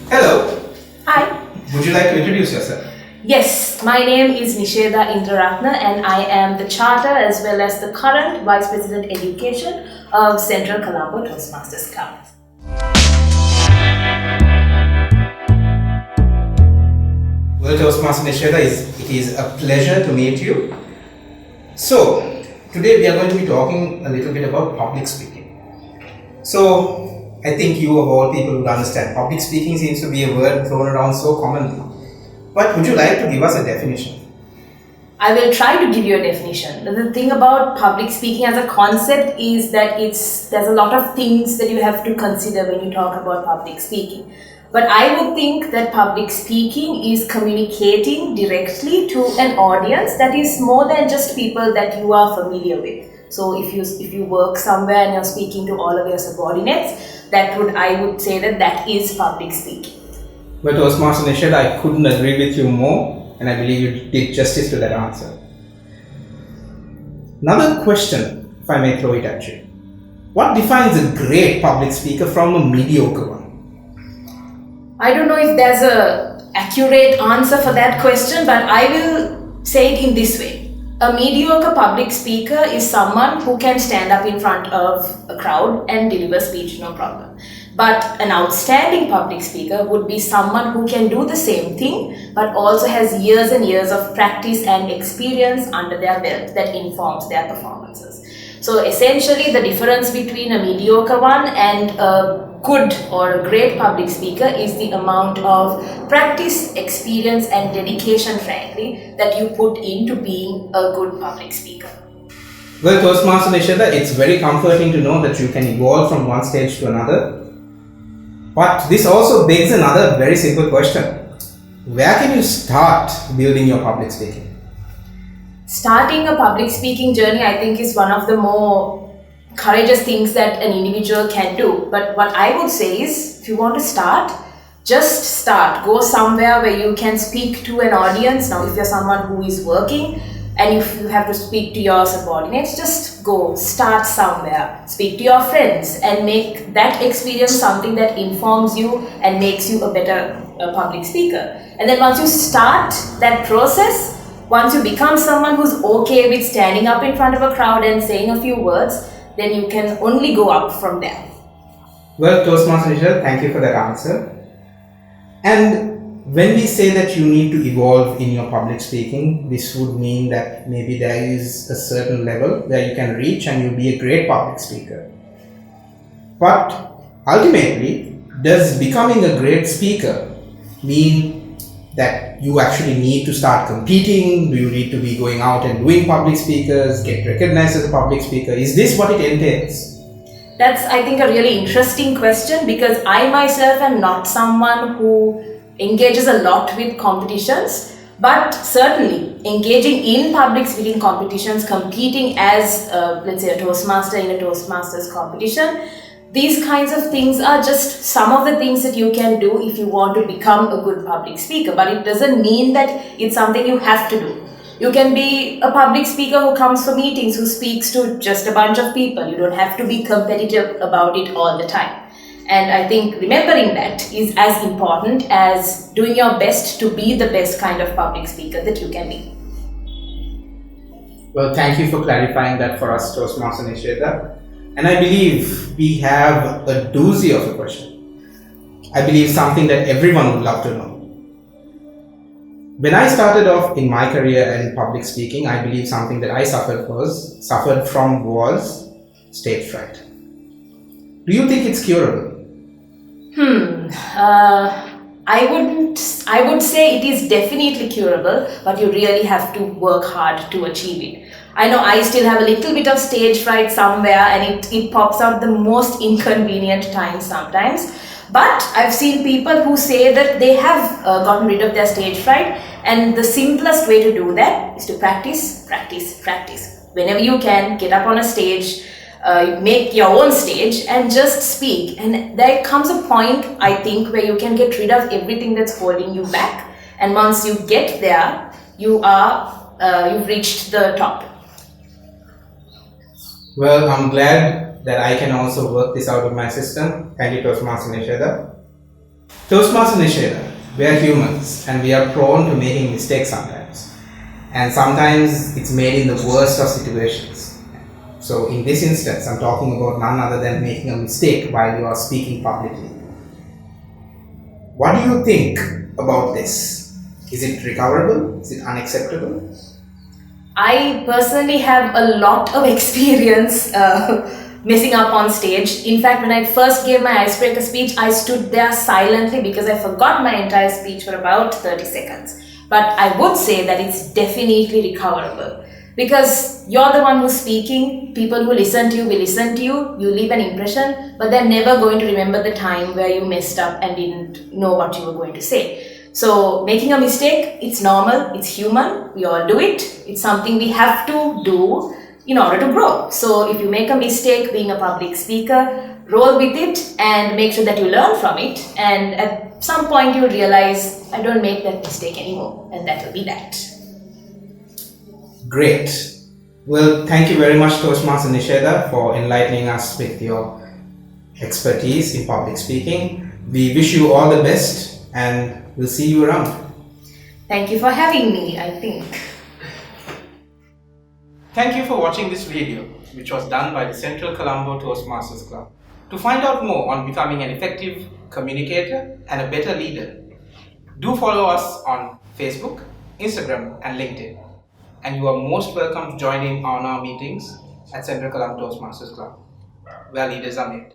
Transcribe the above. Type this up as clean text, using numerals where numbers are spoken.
Hello, Hi. would you like to introduce yourself? Yes, my name is Nishedha Indraratne and I am the charter as well as the current Vice President Education of Central Colombo Toastmasters Club. Well, Toastmaster Nishedha, it is a pleasure to meet you. So, today we are going to be talking a little bit about public speaking. So, I think you of all people would understand public speaking seems to be a word thrown around so commonly. But would you like to give us a definition? I will try to give you a definition. The thing about public speaking as a concept is that there's a lot of things that you have to consider when you talk about public speaking. But I would think that public speaking is communicating directly to an audience that is more than just people that you are familiar with. So if you work somewhere and you're speaking to all of your subordinates, I would say that is public speaking. Well, Toastmaster Nishedha, I couldn't agree with you more, and I believe you did justice to that answer. Another question, if I may throw it at you. What defines a great public speaker from a mediocre one? I don't know if there's an accurate answer for that question, but I will say it in this way. A mediocre public speaker is someone who can stand up in front of a crowd and deliver speech no problem. But an outstanding public speaker would be someone who can do the same thing but also has years and years of practice and experience under their belt that informs their performances. So essentially the difference between a mediocre one and a good or a great public speaker is the amount of practice, experience and dedication, frankly, that you put into being a good public speaker. Well, Toastmaster Nishedha, it's very comforting to know that you can evolve from one stage to another. But this also begs another very simple question. Where can you start building your public speaking? Starting a public speaking journey, I think, is one of the more courageous things that an individual can do. But what I would say is, if you want to start, just start. Go somewhere where you can speak to an audience. Now, if you're someone who is working and if you have to speak to your subordinates, just go, start somewhere. Speak to your friends and make that experience something that informs you and makes you a better public speaker. And then once you start that process, once you become someone who's okay with standing up in front of a crowd and saying a few words, then you can only go up from there. Well, Toastmaster Nishedha, thank you for that answer. And when we say that you need to evolve in your public speaking, this would mean that maybe there is a certain level where you can reach and you'll be a great public speaker. But ultimately, does becoming a great speaker mean that you actually need to start competing? Do you need to be going out and doing public speakers, get recognized as a public speaker? Is this what it entails? That's, I think, a really interesting question because I myself am not someone who engages a lot with competitions, but certainly engaging in public speaking competitions, competing as, let's say, a Toastmaster in a Toastmasters competition, these kinds of things are just some of the things that you can do if you want to become a good public speaker, but it doesn't mean that it's something you have to do. You can be a public speaker who comes for meetings, who speaks to just a bunch of people. You don't have to be competitive about it all the time. And I think remembering that is as important as doing your best to be the best kind of public speaker that you can be. Well, thank you for clarifying that for us, Toastmaster Nishedha. And I believe we have a doozy of a question. I believe something that everyone would love to know. When I started off in my career in public speaking, I believe something that I suffered from was stage fright. Do you think it's curable? I would say it is definitely curable, but you really have to work hard to achieve it. I know I still have a little bit of stage fright somewhere and it pops out the most inconvenient times sometimes. But I've seen people who say that they have gotten rid of their stage fright, and the simplest way to do that is to practice, practice, practice. Whenever you can, get up on a stage, make your own stage and just speak. And there comes a point, I think, where you can get rid of everything that's holding you back. And once you get there, you've reached the top. Well, I'm glad that I can also work this out of my system. Thank you, Toastmaster Nishedha. Toastmaster Nishedha, we are humans and we are prone to making mistakes sometimes. And sometimes it's made in the worst of situations. So in this instance, I'm talking about none other than making a mistake while you are speaking publicly. What do you think about this? Is it recoverable? Is it unacceptable? I personally have a lot of experience messing up on stage. In fact, when I first gave my icebreaker speech, I stood there silently because I forgot my entire speech for about 30 seconds. But I would say that it's definitely recoverable because you're the one who's speaking. People who listen to you will listen to you. You leave an impression, but they're never going to remember the time where you messed up and didn't know what you were going to say. So making a mistake, it's normal, it's human, we all do it. It's something we have to do in order to grow. So if you make a mistake being a public speaker, roll with it and make sure that you learn from it. And at some point you'll realize, I don't make that mistake anymore. And that will be that. Great. Well, thank you very much, Toastmaster Nishedha, for enlightening us with your expertise in public speaking. We wish you all the best and we'll see you around. Thank you for having me, I think. Thank you for watching this video, which was done by the Central Colombo Toastmasters Club. To find out more on becoming an effective communicator and a better leader, do follow us on Facebook, Instagram and LinkedIn. And you are most welcome to join in on our meetings at Central Colombo Toastmasters Club, where leaders are made.